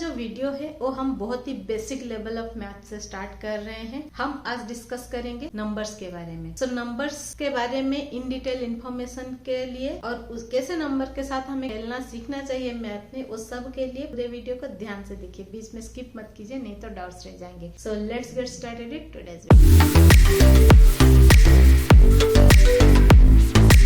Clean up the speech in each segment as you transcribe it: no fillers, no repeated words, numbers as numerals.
जो वीडियो है वो हम बहुत ही बेसिक लेवल ऑफ मैथ से स्टार्ट कर रहे हैं। हम आज डिस्कस करेंगे नंबर्स के बारे में। नंबर्स के बारे में इन डिटेल इन्फॉर्मेशन के लिए और कैसे नंबर के साथ हमें खेलना सीखना चाहिए मैथ में, उस सब के लिए पूरे वीडियो को ध्यान से देखिए, बीच में स्किप मत कीजिए, नहीं तो डाउट्स रह जाएंगे। So let's get started it today's video.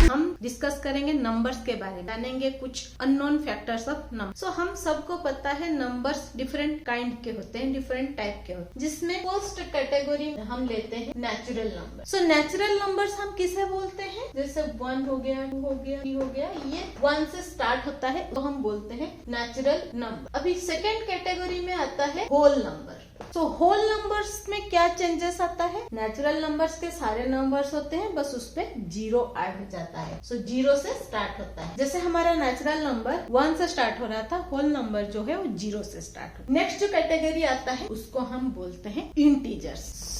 हम डिस्कस करेंगे नंबर्स के बारे में, जानेंगे कुछ अननोन फैक्टर्स ऑफ नंबर। हम सबको पता है नंबर्स डिफरेंट काइंड के होते हैं, डिफरेंट टाइप के होते हैं, जिसमें फर्स्ट कैटेगरी हम लेते हैं नेचुरल नंबर। नेचुरल नंबर्स हम किसे बोलते हैं? जैसे 1 हो गया, 2 हो गया, 3 हो गया, ये 1 से स्टार्ट होता है तो हम बोलते हैं नेचुरल नंबर। अभी सेकेंड कैटेगरी में आता है होल नंबर। होल नंबर्स में क्या चेंजेस आता है? नेचुरल नंबर्स के सारे नंबर्स होते हैं, बस उस पे 0 ऐड हो जाता है। 0 से स्टार्ट होता है। जैसे हमारा नेचुरल नंबर 1 से स्टार्ट हो रहा था, होल नंबर जो है वो 0 से स्टार्ट हो। नेक्स्ट जो कैटेगरी आता है उसको हम बोलते हैं इंटीजर्स।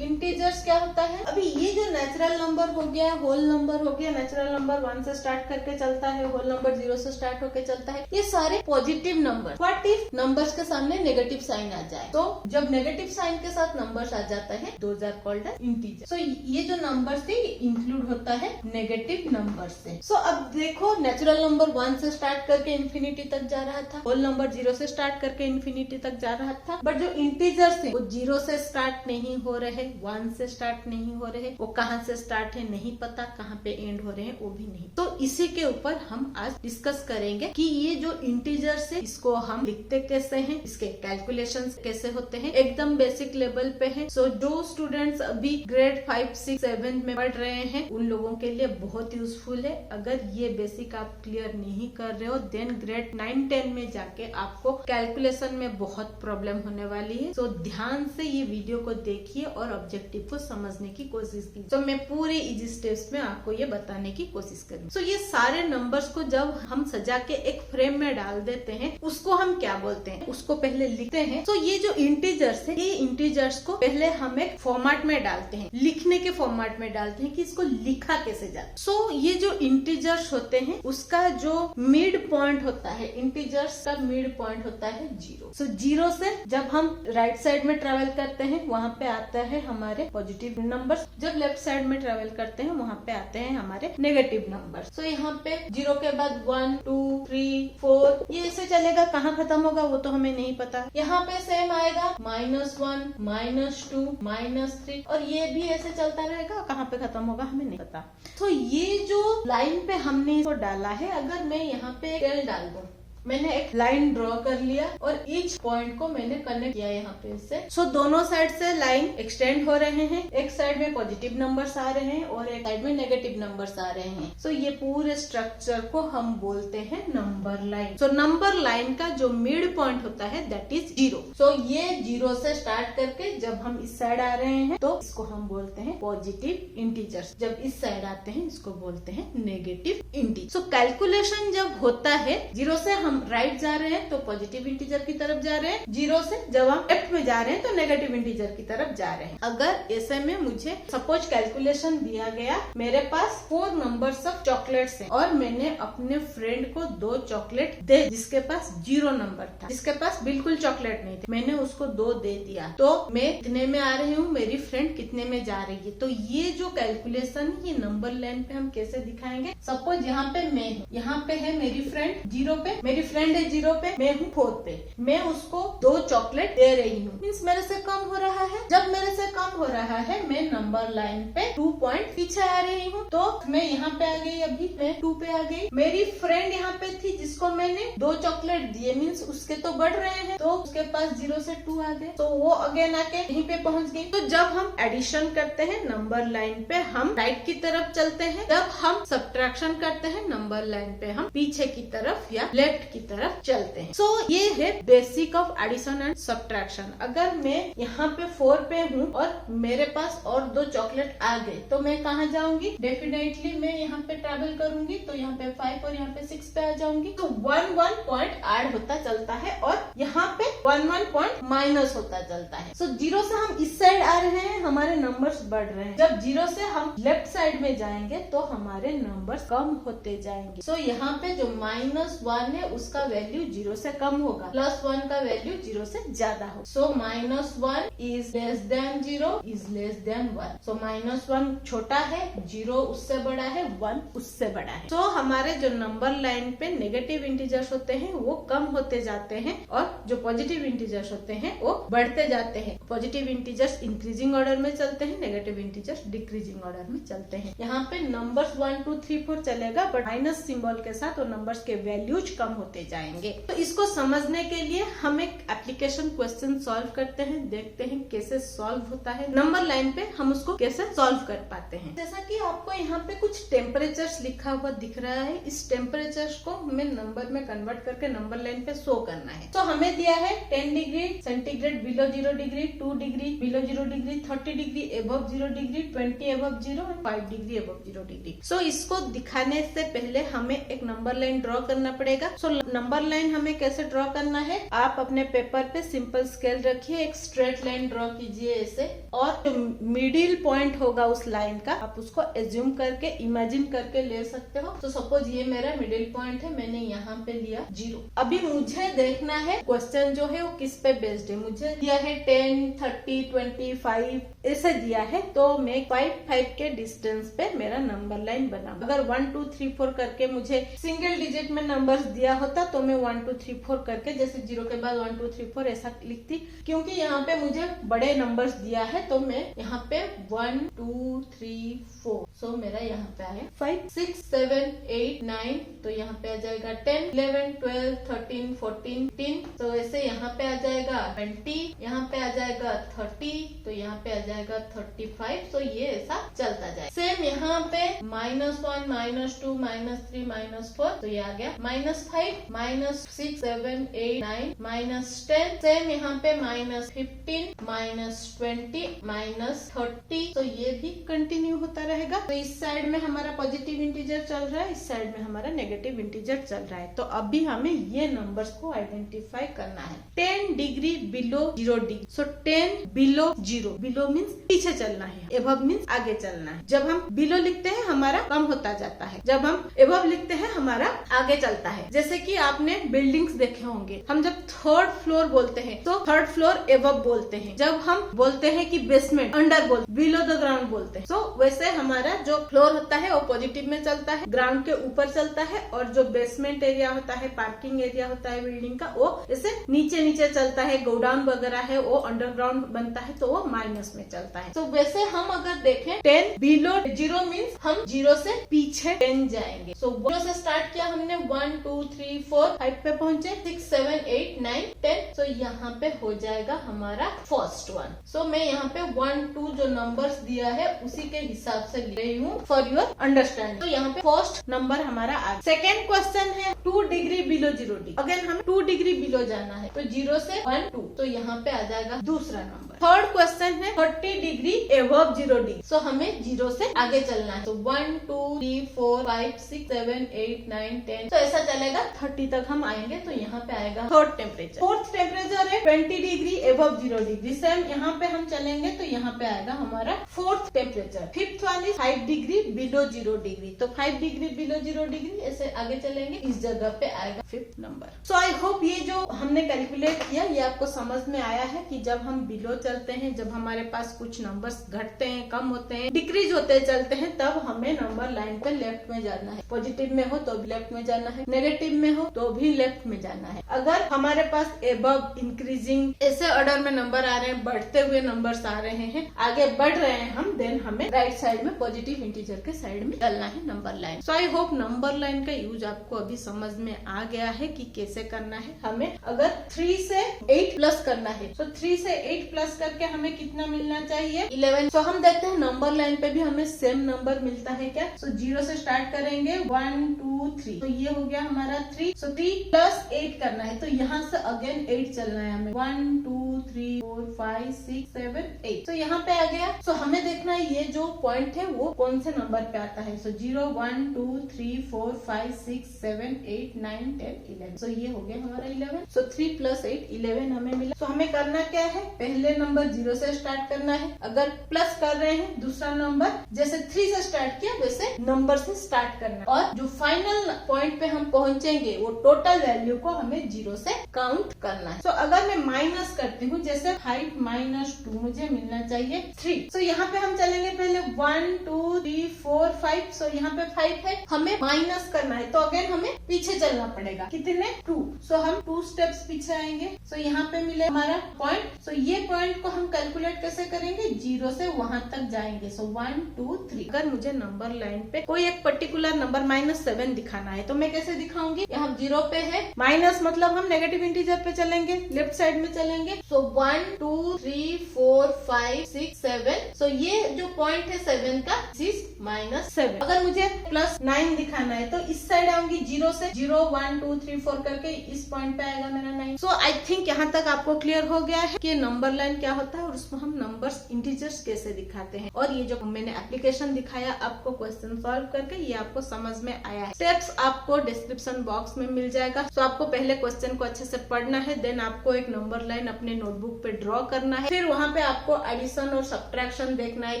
इंटीजर्स क्या होता है? अभी ये जो नेचुरल नंबर हो गया, होल नंबर हो गया, नेचुरल नंबर 1 से स्टार्ट करके चलता है, होल नंबर 0 से स्टार्ट होके चलता है, ये सारे positive number. What if numbers के सामने नेगेटिव साइन आ जाए? तो जब नेगेटिव साइन के साथ नंबर्स आ जाता है, those are called as integer. ये जो नंबर्स थे इंक्लूड होता है नेगेटिव नंबर से। अब देखो, नेचुरल नंबर 1 से स्टार्ट करके इन्फिनिटी तक जा रहा था, होल नंबर 0 से स्टार्ट करके इन्फिनिटी तक जा रहा था, बट जो इंटीजर्स है वो 0 से स्टार्ट नहीं हो रहे, 1 से स्टार्ट नहीं हो रहे, वो कहाँ से स्टार्ट है नहीं पता, कहाँ पे एंड हो रहे हैं वो भी नहीं। तो इसी के ऊपर हम आज डिस्कस करेंगे कि ये जो इंटीजर्स है इसको हम लिखते कैसे हैं, इसके कैलकुलेशंस कैसे होते हैं, एकदम बेसिक लेवल पे है। जो स्टूडेंट्स अभी ग्रेड 5, 6, 7 में पढ़ रहे हैं उन लोगों के लिए बहुत यूजफुल है। अगर ये बेसिक आप क्लियर नहीं कर रहे हो देन ग्रेड 9, 10 में जाके आपको कैलकुलेशन में बहुत प्रॉब्लम होने वाली है। ध्यान से ये वीडियो को देखिए और ऑब्जेक्टिव को समझने की कोशिश कीजिए। मैं पूरे इजी स्टेप्स में आपको ये बताने की कोशिश करूंगी। ये सारे नंबर्स को जब हम सजा के एक फ्रेम में डाल देते हैं उसको हम क्या बोलते हैं, उसको पहले लिखते हैं। ये जो इंटीजर्स है, ये इंटीजर्स को पहले हम एक फॉर्मेट में डालते हैं, लिखने के फॉर्मेट में डालते हैं कि इसको लिखा कैसे जाए। ये जो इंटीजर्स होते हैं उसका जो मिड पॉइंट होता है, इंटीजर्स का मिड पॉइंट होता है 0। 0 से जब हम राइट साइड में ट्रेवल करते हैं वहां पे आता है हमारे पॉजिटिव नंबर्स, जब लेफ्ट साइड में ट्रेवल करते हैं वहां पे आते हैं हमारे नेगेटिव नंबर्स। यहाँ पे 0 के बाद 1, 2, 3, 4 ये ऐसे चलेगा, कहाँ खत्म होगा वो तो हमें नहीं पता। यहाँ पे सेम आएगा -1, -2, -3 और ये भी ऐसे चलता रहेगा, कहाँ पे खत्म होगा हमें नहीं पता। ये जो लाइन पे हमने इसको डाला है, अगर मैं यहाँ पे टेल डाल दूं, मैंने एक लाइन ड्रॉ कर लिया और ईच पॉइंट को मैंने कनेक्ट किया यहाँ पे इससे। दोनों साइड से लाइन एक्सटेंड हो रहे हैं, एक साइड में पॉजिटिव नंबर्स आ रहे हैं और एक साइड में नेगेटिव नंबर्स आ रहे हैं। ये पूरे स्ट्रक्चर को हम बोलते हैं नंबर लाइन। नंबर लाइन का जो मिड पॉइंट होता है दैट इज 0। ये 0 से स्टार्ट करके जब हम इस साइड आ रहे हैं तो इसको हम बोलते हैं पॉजिटिव इंटीजर्स, जब इस साइड आते हैं इसको बोलते हैं नेगेटिव इंटीजर। कैलकुलेशन जब होता है 0 से हम राइट जा रहे हैं तो पॉजिटिव इंटीजर की तरफ जा रहे हैं, 0 से जब हम लेफ्ट में जा रहे हैं तो नेगेटिव इंटीजर की तरफ जा रहे हैं। अगर ऐसे में मुझे सपोज कैलकुलेशन दिया गया, मेरे पास 4 नंबर्स ऑफ चॉकलेट्स हैं और मैंने अपने फ्रेंड को 2 चॉकलेट दे, जिसके पास 0 नंबर था, जिसके पास बिल्कुल चॉकलेट नहीं थी, मैंने उसको 2 दे दिया, तो मैं कितने में आ रही हूँ, मेरी फ्रेंड कितने में जा रही है। ये जो कैलकुलेशन ये नंबर लाइन पे हम कैसे दिखाएंगे? सपोज यहाँ पे मैं हूँ, यहाँ पे है मेरी फ्रेंड 0 पे, मेरी फ्रेंड है 0 पे, मैं हूँ 4 पे, मैं उसको 2 चॉकलेट दे रही हूँ, मीन्स मेरे से कम हो रहा है। जब मेरे से कम हो रहा है मैं नंबर लाइन पे 2 पॉइंट पीछे आ रही हूँ, तो मैं यहाँ पे आ गई, अभी मैं 2 पे आ गई। मेरी फ्रेंड यहाँ पे थी जिसको मैंने 2 चॉकलेट दिए, मीन्स उसके तो बढ़ रहे हैं, तो उसके पास 0 से 2 आ गए, तो वो अगेन आके यहीं पे पहुंच गई। जब हम एडिशन करते हैं नंबर लाइन पे हम राइट की तरफ चलते हैं, जब हम सब्ट्रैक्शन करते हैं नंबर लाइन पे हम पीछे की तरफ या लेफ्ट की तरफ चलते हैं। ये है basic of addition and subtraction. अगर मैं यहाँ पे 4 पे हूँ और मेरे पास और 2 चॉकलेट आ गए तो मैं कहाँ जाऊंगी? डेफिनेटली मैं यहाँ पे ट्रेवल करूंगी, तो यहाँ पे 5 और यहाँ पे 6 पे आ जाऊंगी। तो 1 पॉइंट ऐड होता चलता है और यहाँ पे 1 पॉइंट माइनस होता चलता है। 0 से हम इस साइड आ रहे हैं, हमारे नंबर्स बढ़ रहे हैं। जब 0 से हम लेफ्ट साइड में जाएंगे तो हमारे नंबर्स कम होते जाएंगे। यहाँ पे जो -1 है उसका वैल्यू 0 से कम होगा, +1 का वैल्यू 0 से ज्यादा हो। सो -1 is less than 0 is less than 1। सो -1 छोटा है, 0 उससे बड़ा है, 1 उससे बड़ा है। सो हमारे जो नंबर लाइन पे नेगेटिव इंटीजर्स होते हैं वो कम होते जाते हैं और जो पॉजिटिव इंटीजर्स होते हैं वो बढ़ते जाते हैं। पॉजिटिव इंटीजर्स इंक्रीजिंग ऑर्डर में चलते हैं, नेगेटिव इंटीजर्स डिक्रीजिंग ऑर्डर में चलते हैं। यहाँ पे नंबर्स 1 2 3 4 चलेगा, बट माइनस सिंबल के साथ वो नंबर्स के वैल्यूज कम होते जाएंगे। तो इसको समझने के लिए हम एक एप्लीकेशन क्वेश्चन सॉल्व करते हैं, देखते हैं कैसे सॉल्व होता है। नंबर लाइन पे हम उसको कैसे सॉल्व कर पाते हैं। जैसा कि आपको यहाँ पे कुछ टेम्परेचर्स लिखा हुआ दिख रहा है, इस टेम्परेचर्स को हमें नंबर में कन्वर्ट करके नंबर लाइन पे शो करना है। तो हमें दिया है 10 degree centigrade below 0 degree, 2 degree below 0 degree, 30 degree above 0 degree, 20 above 0 and 5 degree above 0 degree. So इसको दिखाने से पहले हमें एक नंबर लाइन ड्रॉ करना पड़ेगा। सो नंबर लाइन हमें कैसे ड्रॉ करना है, आप अपने पेपर पे सिंपल स्केल रखिए, एक स्ट्रेट लाइन ड्रॉ कीजिए ऐसे, और जो मिडिल पॉइंट होगा उस लाइन का आप उसको एज्यूम करके इमेजिन करके ले सकते हो। तो सपोज ये मेरा मिडिल पॉइंट है, मैंने यहाँ पे लिया 0। अभी मुझे देखना है क्वेश्चन जो है वो किस पे बेस्ड है। मुझे दिया है 10, 30, 25 ऐसे दिया है, तो मैं 5 के डिस्टेंस पे मेरा नंबर लाइन बना। अगर 1 2 3 4 करके मुझे सिंगल डिजिट में नंबर्स दिया होता तो मैं 1 2 3 4 करके, जैसे 0 के बाद 1 2 3 4 ऐसा लिखती। क्योंकि यहाँ पे मुझे बड़े नंबर्स दिया है तो मैं यहाँ पे 1 2 3 4, सो मेरा यहाँ पे आया 5 6 7 8 9, तो यहाँ पे आ जाएगा 10 11 12 13 14 15, तो ऐसे यहाँ पे आ जाएगा 20, यहाँ पे आ जाएगा 30, तो यहाँ पे आ जाएगा 35। तो ये ऐसा चलता जाए। सेम यहाँ पे -1 -2 -3 -4, तो ये आ गया -5 -6 7 8 9 -10। सेम यहाँ पे -15 -20 -30, तो ये भी कंटिन्यू होता रहेगा। तो इस साइड में हमारा पॉजिटिव इंटीजर चल रहा है, इस साइड में हमारा नेगेटिव इंटीजर चल रहा है। तो अभी हमें ये नंबर्स को आइडेंटिफाई करना है। 10 डिग्री बिलो 0 डिग्री, सो 10 बिलो 0, बिलो मीन्स पीछे चलना है, एबव मीन्स आगे चलना है। जब हम बिलो लिखते हैं हमारा कम होता जाता है, जब हम एबव लिखते हैं हमारा आगे चलता है। जैसे कि आपने बिल्डिंग्स देखे होंगे, हम जब 3rd फ्लोर बोलते हैं तो 3rd फ्लोर एबव बोलते हैं। जब हम बोलते हैं कि बेसमेंट अंडर बोलते, बिलो द ग्राउंड बोलते हैं। सो वैसे हमारा जो फ्लोर होता है वो पॉजिटिव में चलता है, ग्राउंड के ऊपर चलता है, और जो बेसमेंट एरिया होता है, पार्किंग एरिया होता है बिल्डिंग का, वो ऐसे नीचे नीचे चलता है। गोडाउन वगैरह है वो अंडरग्राउंड बनता है, तो वो माइनस में चलता है। तो वैसे हम अगर देखें 10 बिलो 0 मीन्स हम 0 से पीछे 10 जाएंगे। सो 0 से स्टार्ट किया हमने, 1 2 3 4 5 पे पहुंचे, 6 7 8 9 10। सो यहाँ पे हो जाएगा हमारा फर्स्ट वन। सो मैं यहाँ पे 1 2 जो नंबर्स दिया है उसी के हिसाब से ले रही हूँ फॉर योर अंडरस्टैंडिंग। तो यहाँ पे फर्स्ट नंबर हमारा आ। सेकेंड क्वेश्चन है 2 डिग्री बिलो 0 डिग्री। अगेन हमें 2 डिग्री बिलो जाना है, तो 0 से 1 2, तो यहाँ पे आ जाएगा दूसरा नंबर। थर्ड क्वेश्चन है 30 डिग्री एबव 0 डिग्री, सो हमें 0 से आगे चलना है। तो 1 2 3 4 5 6 7 8 9 10, तो ऐसा चलेगा 30 तक हम आएंगे। तो यहाँ पे आएगा थर्ड टेम्परेचर। फोर्थ टेम्परेचर है 20 डिग्री एबव 0 डिग्री। सेम यहाँ पे हम चलेंगे तो यहाँ पे आएगा हमारा fourth temperature. Fifth one is 5 degree below 0 degree, तो 5 डिग्री बिलो 0 डिग्री ऐसे आगे चलेंगे, इस जगह पे आएगा fifth number. So I hope ये जो हमने कैलकुलेट किया ये आपको समझ में आया है कि जब हम बिलो चलते हैं, जब हमारे पास कुछ नंबर्स घटते हैं, कम होते हैं, डिक्रीज होते चलते हैं, तब हमें नंबर लाइन पे लेफ्ट में जाना है। पॉजिटिव में हो तो भी लेफ्ट में जाना है, नेगेटिव में हो तो भी लेफ्ट में जाना है। अगर हमारे पास एबव, इंक्रीजिंग ऐसे ऑर्डर में नंबर आ रहे हैं, बढ़ते हुए नंबर्स आ रहे हैं, आगे बढ़ रहे हैं हम, देन हमें राइट साइड में पॉजिटिव इंटीजर के साइड में चलना है number line. So I hope number line का यूज आपको अभी समझ में आ गया है कि कैसे करना है। हमें अगर 3 से 8 प्लस करना है, तो 3 से 8 प्लस करके हमें कितना मिलना चाहिए? 11। सो हम देखते हैं नंबर लाइन पे भी हमें सेम नंबर मिलता है क्या। सो 0 से स्टार्ट करेंगे, 1 2 3, तो ये हो गया हमारा 3। सो 3 प्लस 8 करना है, तो यहाँ से अगेन 8 चलना है हमें, 1 2 3 4 5 6 7 8। तो यहाँ पे आ गया। सो हमें देखना है ये जो पॉइंट है वो कौन से नंबर पे आता है। सो 0 1 2 3 4 5 6 7 8 9 10 11। सो ये हो गया हमारा 11। सो 3 प्लस 8 11 हमें मिला। सो हमें करना क्या है, पहले नंबर 0 से स्टार्ट करना है। अगर प्लस कर रहे हैं दूसरा नंबर, जैसे 3 थ्री से स्टार्ट किया वैसे नंबर से स्टार्ट करना, और जो फाइनल पॉइंट पे हम पहुंचेंगे वो टोटल वैल्यू को हमें 0 से काउंट करना है। तो अगर मैं माइनस करती हूँ, जैसे 5 माइनस 2 मुझे मिलना चाहिए 3। तो यहाँ पे हम चलेंगे पहले 1 2 3 4 5। सो यहाँ पे 5 है, हमें माइनस करना है तो अगेन हमें पीछे चलना पड़ेगा, कितने 2। सो हम 2 स्टेप्स पीछे आएंगे। सो यहाँ पे मिले हमारा पॉइंट। सो ये पॉइंट को हम कैलकुलेट कैसे करेंगे, 0 से वहां तक जाएंगे। सो 1 2 3। अगर मुझे नंबर लाइन पे कोई एक पर्टिकुलर नंबर -7 दिखाना है तो मैं कैसे दिखाऊंगी, यहाँ 0 पे है, माइनस मतलब हम नेगेटिव इंटीजर पे चलेंगे, लेफ्ट साइड में चलेंगे। सो 1 2 3 4 5 6 7। सो ये जो पॉइंट है 7 का, -7। अगर मुझे +9 दिखाना है तो इस साइड आऊंगी, 0 से 0 1 2 3 4 करके इस पॉइंट पे आएगा मेरा 9। सो आई थिंक यहाँ तक आपको क्लियर हो गया है कि नंबर लाइन क्या होता है और उसमें हम नंबर्स इंटीजर्स कैसे दिखाते हैं। और ये जो मैंने एप्लीकेशन दिखाया आपको क्वेश्चन सॉल्व करके, ये आपको समझ में आया है। स्टेप्स आपको डिस्क्रिप्शन बॉक्स में मिल जाएगा। सो आपको पहले क्वेश्चन को अच्छे से पढ़ना है, देन आपको एक नंबर लाइन अपने नोटबुक पे ड्रॉ करना है, फिर वहाँ पे आपको एडिशन और सब्ट्रैक्शन देखना है,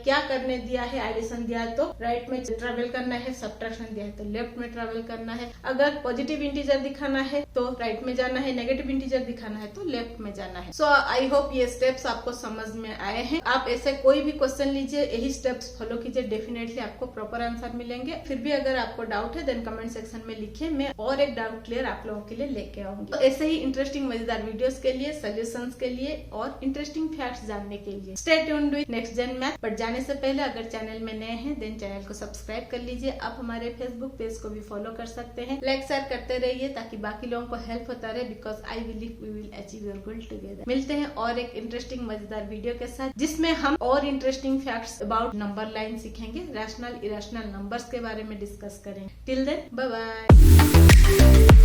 क्या करने दिया है। एडिशन दिया है तो राइट में ट्रेवल करना है, सब्ट्रैक्शन दिया है तो लेफ्ट में ट्रेवल करना है। अगर पॉजिटिव इंटीजर दिखाना है तो राइट में जाना है, नेगेटिव इंटीजर दिखाना है तो लेफ्ट में जाना है। सो आई होप ये स्टेप्स आपको समझ में आए हैं। आप ऐसे कोई भी क्वेश्चन लीजिए, यही स्टेप्स फॉलो कीजिए, डेफिनेटली आपको प्रॉपर आंसर मिलेंगे। फिर भी अगर आपको डाउट है देन कमेंट सेक्शन में लिखिए, मैं और एक डाउट क्लियर आप लोगों के लिए लेके आऊंगी। तो ऐसे ही इंटरेस्टिंग मजेदार वीडियोस के लिए, सोल्यूशंस के लिए और इंटरेस्टिंग फैक्ट्स जानने के लिए stay tuned with Next Gen Math. But जाने से पहले अगर चैनल में नए हैं देन चैनल को सब्सक्राइब कर लीजिए। आप हमारे फेसबुक पेज को भी फॉलो कर सकते हैं, लाइक शेयर करते रहिए ताकि बाकी लोगों को हेल्प होता रहे, because I believe we will achieve your goal together. मिलते हैं और एक इंटरेस्टिंग मजेदार वीडियो के साथ, जिसमें हम और interesting facts about number line सीखेंगे, रैशनल इरेशनल नंबर्स के बारे में डिस्कस करेंगे। Till then bye bye.